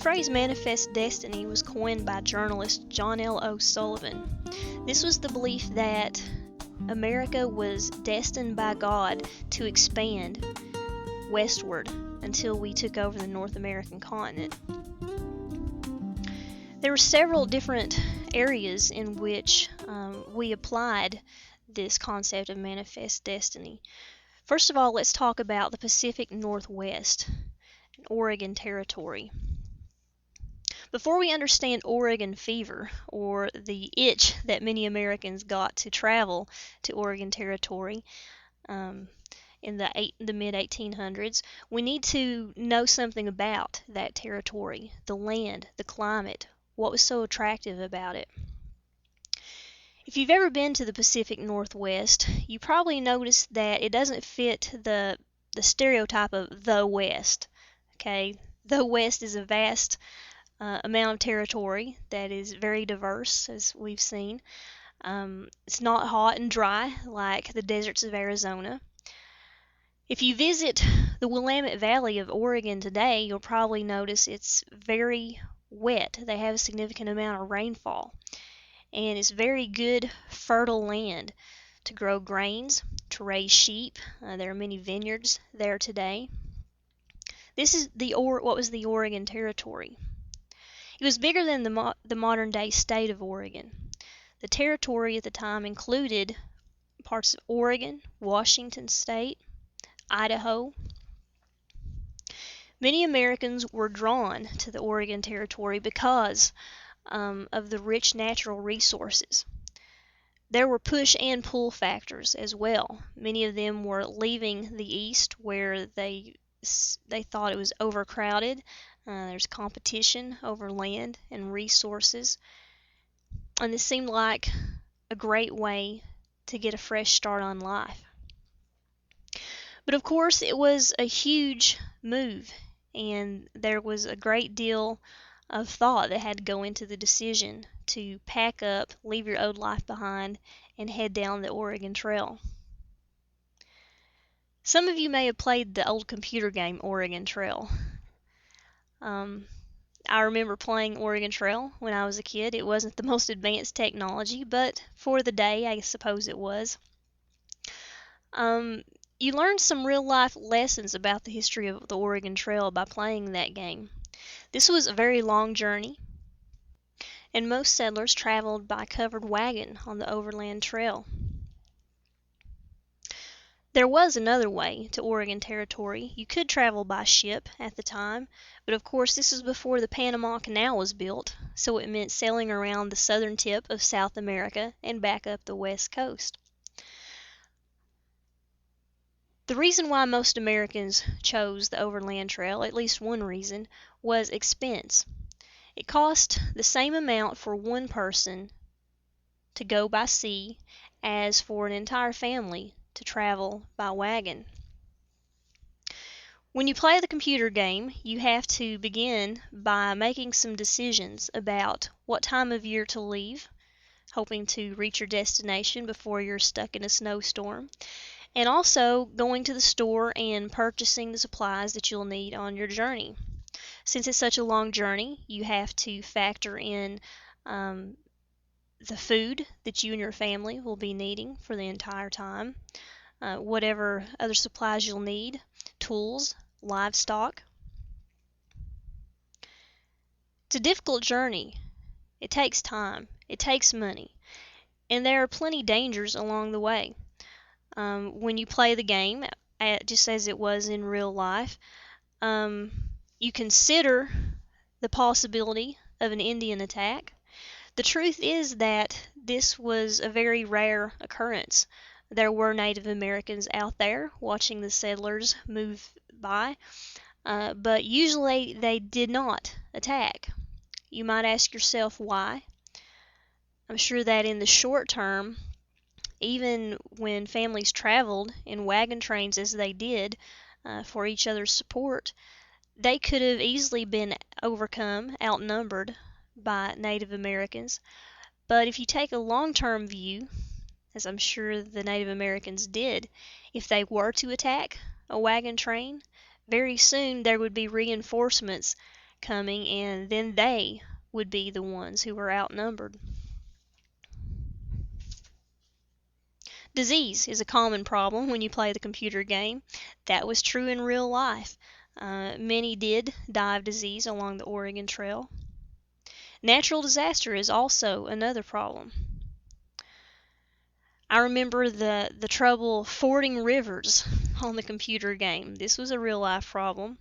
phrase manifest destiny was coined by journalist John L. O'Sullivan. This was the belief that America was destined by God to expand westward until we took over the North American continent. There were several different areas in which we applied this concept of manifest destiny. First of all, let's talk about the Pacific Northwest, Oregon Territory. Before we understand Oregon fever, or the itch that many Americans got to travel to Oregon Territory in the mid-1800s, we need to know something about that territory, the land, the climate, what was so attractive about it. If you've ever been to the Pacific Northwest, you probably noticed that it doesn't fit the stereotype of the West. Okay, the West is a vast amount of territory that is very diverse, as we've seen. It's not hot and dry like the deserts of Arizona. If you visit the Willamette Valley of Oregon today, you'll probably notice it's very wet. They have a significant amount of rainfall, and it's very good, fertile land to grow grains, to raise sheep. There are many vineyards there today. This is what was the Oregon Territory. It was bigger than the modern-day state of Oregon. The territory at the time included parts of Oregon, Washington State, Idaho. Many Americans were drawn to the Oregon Territory because of the rich natural resources. There were push and pull factors as well. Many of them were leaving the East, where they thought it was overcrowded. There's competition over land and resources, and this seemed like a great way to get a fresh start on life. But of course, it was a huge move, and there was a great deal of thought that had to go into the decision to pack up, leave your old life behind, and head down the Oregon Trail. Some of you may have played the old computer game Oregon Trail. I remember playing Oregon Trail when I was a kid. It wasn't the most advanced technology, but for the day, I suppose it was. You learned some real-life lessons about the history of the Oregon Trail by playing that game. This was a very long journey, and most settlers traveled by covered wagon on the overland trail. There was another way to Oregon Territory. You could travel by ship at the time, but of course this was before the Panama Canal was built, so it meant sailing around the southern tip of South America and back up the west coast. The reason why most Americans chose the overland trail, at least one reason, was expense. It cost the same amount for one person to go by sea as for an entire family to travel by wagon. When you play the computer game, you have to begin by making some decisions about what time of year to leave, hoping to reach your destination before you're stuck in a snowstorm, and also going to the store and purchasing the supplies that you'll need on your journey. Since it's such a long journey, you have to factor in the food that you and your family will be needing for the entire time, whatever other supplies you'll need, tools, livestock. It's a difficult journey. It takes time. It takes money. And there are plenty dangers along the way. When you play the game, just as it was in real life, you consider the possibility of an Indian attack. The truth is that this was a very rare occurrence. There were Native Americans out there watching the settlers move by, but usually they did not attack. You might ask yourself why. I'm sure that in the short term, even when families traveled in wagon trains as they did for each other's support, they could have easily been overcome, outnumbered by Native Americans. But if you take a long-term view, as I'm sure the Native Americans did, if they were to attack a wagon train, very soon there would be reinforcements coming, and then they would be the ones who were outnumbered. Disease is a common problem when you play the computer game. That was true in real life. Many did die of disease along the Oregon Trail. Natural disaster is also another problem. I remember the trouble fording rivers on the computer game. This was a real life problem.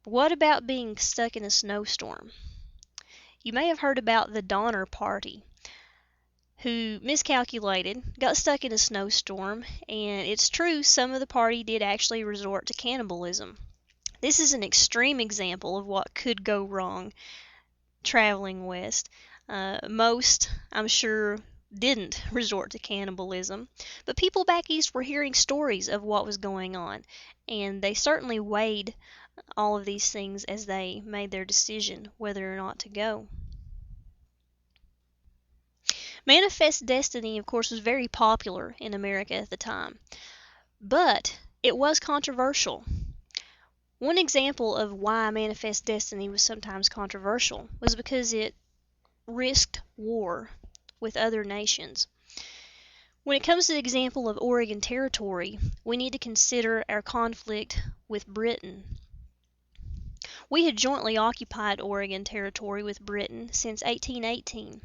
What about being stuck in a snowstorm? You may have heard about the Donner Party, who miscalculated, got stuck in a snowstorm, and it's true some of the party did actually resort to cannibalism. This is an extreme example of what could go wrong traveling west. Most, I'm sure, didn't resort to cannibalism, but people back east were hearing stories of what was going on, and they certainly weighed all of these things as they made their decision whether or not to go. Manifest Destiny, of course, was very popular in America at the time, but it was controversial. One example of why Manifest Destiny was sometimes controversial was because it risked war with other nations. When it comes to the example of Oregon Territory, we need to consider our conflict with Britain. We had jointly occupied Oregon Territory with Britain since 1818.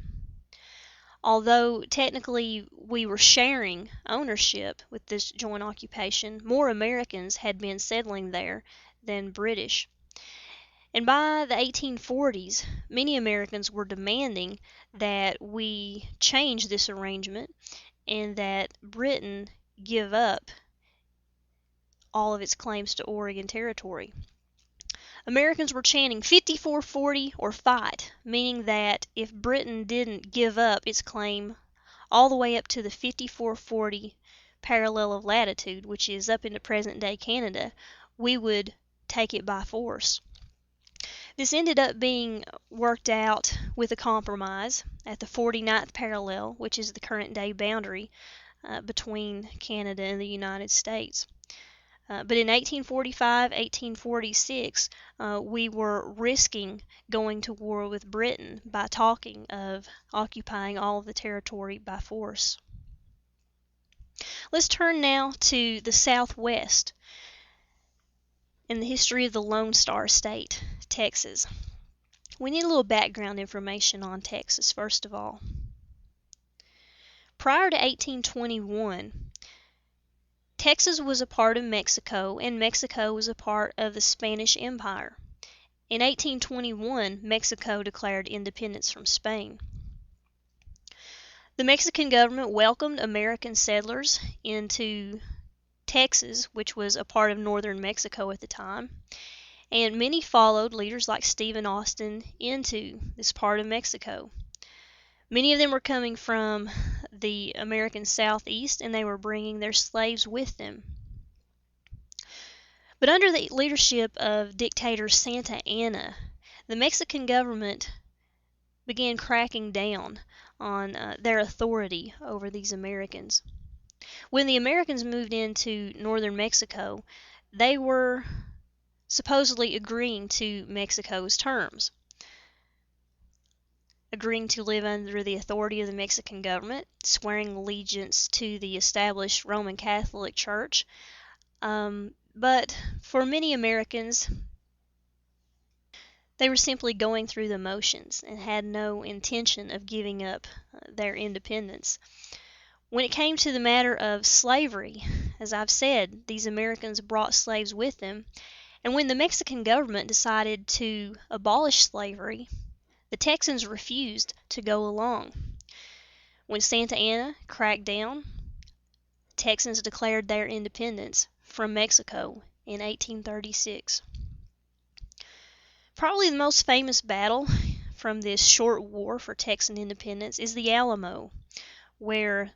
Although technically we were sharing ownership with this joint occupation, more Americans had been settling there than British. And by the 1840s, many Americans were demanding that we change this arrangement and that Britain give up all of its claims to Oregon Territory. Americans were chanting 5440 or fight, meaning that if Britain didn't give up its claim all the way up to the 5440 parallel of latitude, which is up into present-day Canada, we would take it by force. This ended up being worked out with a compromise at the 49th parallel, which is the current-day boundary between Canada and the United States. But in 1845, 1846, we were risking going to war with Britain by talking of occupying all of the territory by force. Let's turn now to the Southwest and the history of the Lone Star State, Texas. We need a little background information on Texas, first of all. Prior to 1821, Texas was a part of Mexico, and Mexico was a part of the Spanish Empire. In 1821, Mexico declared independence from Spain. The Mexican government welcomed American settlers into Texas, which was a part of northern Mexico at the time, and many followed leaders like Stephen Austin into this part of Mexico. Many of them were coming from the American Southeast, and they were bringing their slaves with them. But under the leadership of dictator Santa Anna, the Mexican government began cracking down on their authority over these Americans. When the Americans moved into northern Mexico, they were supposedly agreeing to Mexico's terms, agreeing to live under the authority of the Mexican government, swearing allegiance to the established Roman Catholic Church. But for many Americans, they were simply going through the motions and had no intention of giving up their independence. When it came to the matter of slavery, as I've said, these Americans brought slaves with them, and when the Mexican government decided to abolish slavery, the Texans refused to go along. When Santa Anna cracked down, Texans declared their independence from Mexico in 1836. Probably the most famous battle from this short war for Texan independence is the Alamo, where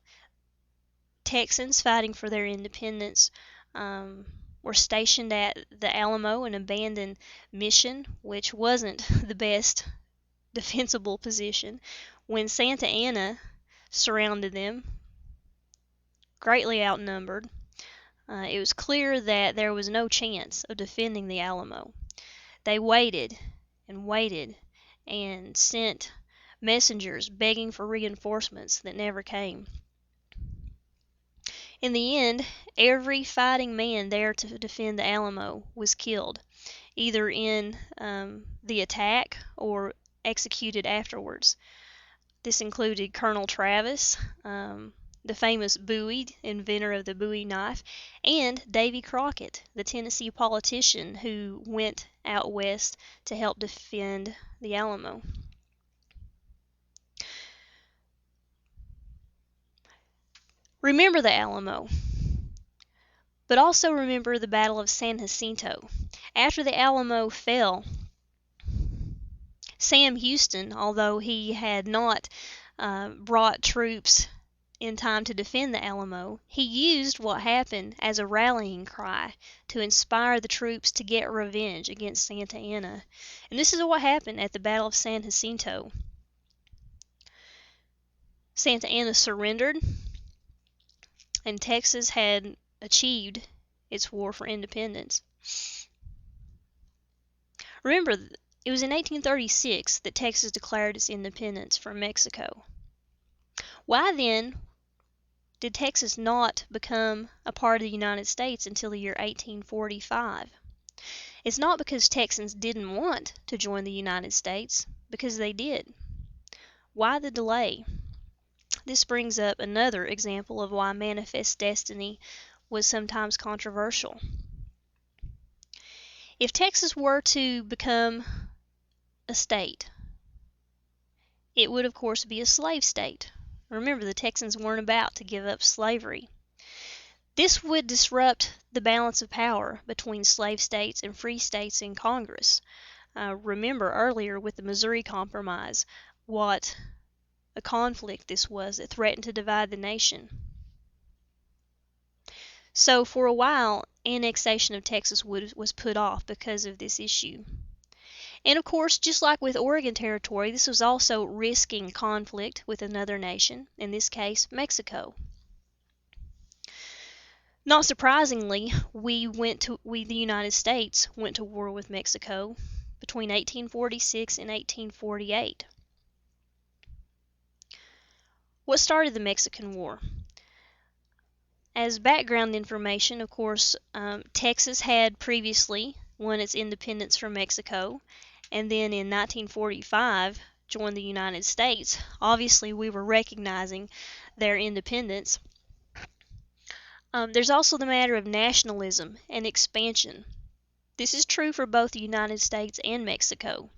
Texans fighting for their independence were stationed at the Alamo, an abandoned mission, which wasn't the best defensible position, when Santa Anna surrounded them, greatly outnumbered. It was clear that there was no chance of defending the Alamo. They waited and waited and sent messengers begging for reinforcements that never came. In the end, every fighting man there to defend the Alamo was killed, either in the attack or executed afterwards. This included Colonel Travis, the famous Bowie, inventor of the Bowie knife, and Davy Crockett, the Tennessee politician who went out west to help defend the Alamo. Remember the Alamo, but also remember the Battle of San Jacinto. After the Alamo fell, Sam Houston, although he had not brought troops in time to defend the Alamo, he used what happened as a rallying cry to inspire the troops to get revenge against Santa Anna. And this is what happened at the Battle of San Jacinto. Santa Anna surrendered, and Texas had achieved its war for independence. Remember, it was in 1836 that Texas declared its independence from Mexico. Why then did Texas not become a part of the United States until the year 1845? It's not because Texans didn't want to join the United States, because they did. Why the delay? This brings up another example of why manifest destiny was sometimes controversial. If Texas were to become a state, it would of course be a slave state. Remember, the Texans weren't about to give up slavery. This would disrupt the balance of power between slave states and free states in Congress. Remember earlier with the Missouri Compromise what a conflict this was that threatened to divide the nation. So for a while, annexation of Texas was put off because of this issue. And of course, just like with Oregon Territory, this was also risking conflict with another nation, in this case, Mexico. Not surprisingly, the United States went to war with Mexico between 1846 and 1848. What started the Mexican War? As background information, of course, Texas had previously won its independence from Mexico, and then in 1945 joined the United States. Obviously, we were recognizing their independence. There's also the matter of nationalism and expansion. This is true for both the United States and Mexico.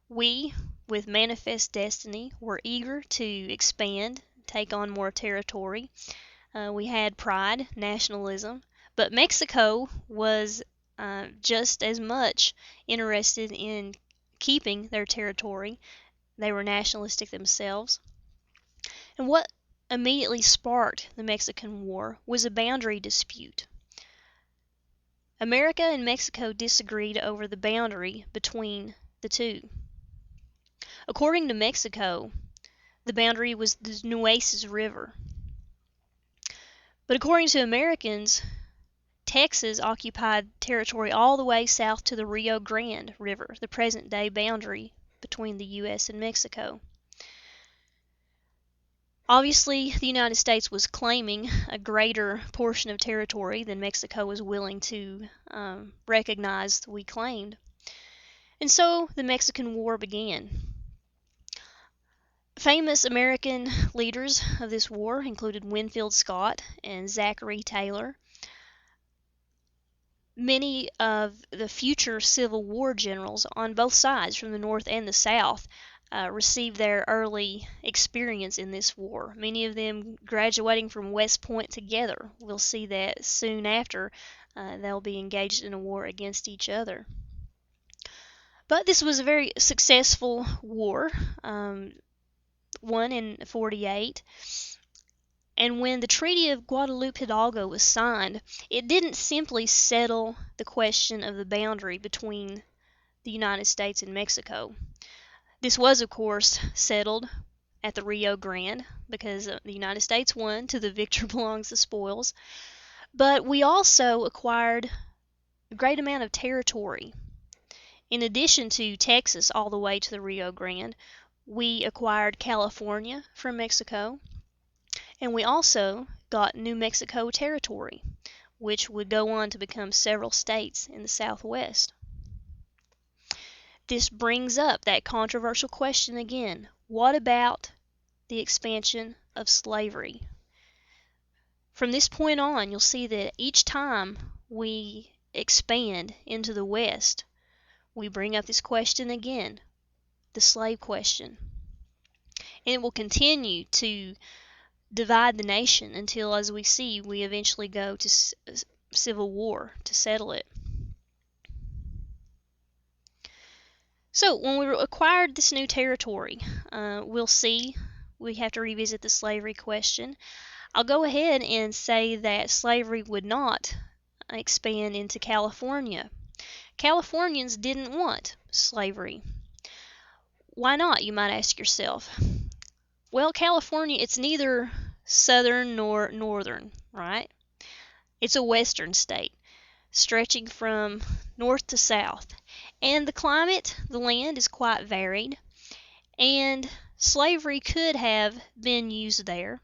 We, with manifest destiny, were eager to expand, take on more territory. We had pride, nationalism, but Mexico was just as much interested in keeping their territory. They were nationalistic themselves. And what immediately sparked the Mexican War was a boundary dispute. America and Mexico disagreed over the boundary between the two. According to Mexico, the boundary was the Nueces River. But according to Americans, Texas occupied territory all the way south to the Rio Grande River, the present-day boundary between the U.S. and Mexico. Obviously, the United States was claiming a greater portion of territory than Mexico was willing to recognize we claimed. And so the Mexican War began. Famous American leaders of this war included Winfield Scott and Zachary Taylor. Many of the future Civil War generals on both sides, from the North and the South, received their early experience in this war. Many of them graduating from West Point together. We'll see that soon after they'll be engaged in a war against each other. But this was a very successful war, won in 48. And when the Treaty of Guadalupe Hidalgo was signed, it didn't simply settle the question of the boundary between the United States and Mexico. This was, of course, settled at the Rio Grande because the United States won, to the victor belongs the spoils. But we also acquired a great amount of territory In addition to Texas all the way to the Rio Grande, we acquired California from Mexico, and we also got New Mexico Territory, which would go on to become several states in the Southwest. This brings up that controversial question again. What about the expansion of slavery? From this point on, you'll see that each time we expand into the West, we bring up this question again, the slave question. And it will continue to divide the nation until, as we see, we eventually go to civil war to settle it. So when we acquired this new territory, we'll see we have to revisit the slavery question. I'll go ahead and say that slavery would not expand into California. Californians didn't want slavery. Why not, you might ask yourself? Well, California, it's neither southern nor northern, right? It's a western state, stretching from north to south. And the climate, the land, is quite varied. And slavery could have been used there,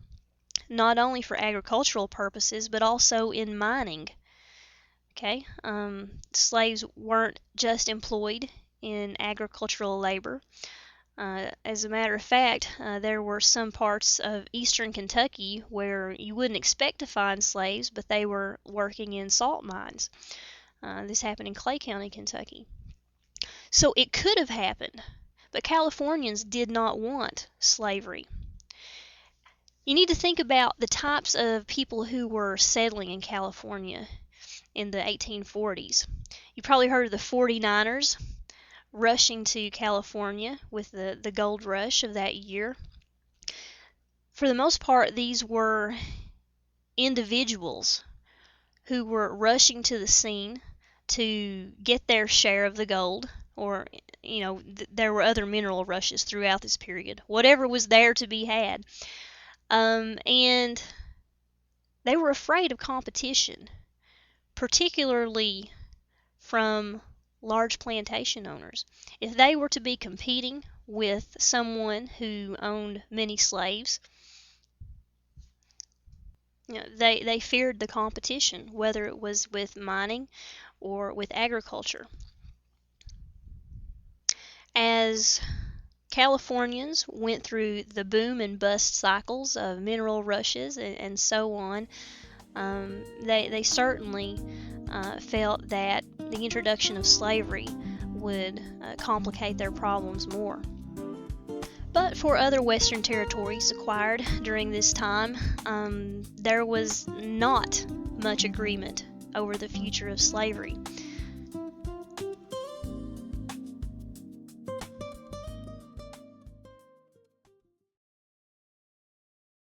not only for agricultural purposes, but also in mining. Okay, slaves weren't just employed in agricultural labor. As a matter of fact, there were some parts of eastern Kentucky where you wouldn't expect to find slaves, but they were working in salt mines. This happened in Clay County, Kentucky. So it could have happened, but Californians did not want slavery. You need to think about the types of people who were settling in California in the 1840s. You probably heard of the 49ers rushing to California with the gold rush of that year. For the most part, these were individuals who were rushing to the scene to get their share of the gold, or, there were other mineral rushes throughout this period. Whatever was there to be had. And they were afraid of competition, particularly from large plantation owners. If they were to be competing with someone who owned many slaves, they feared the competition, whether it was with mining or with agriculture. As Californians went through the boom and bust cycles of mineral rushes and so on, they certainly felt that the introduction of slavery would complicate their problems more. But for other Western territories acquired during this time, there was not much agreement over the future of slavery.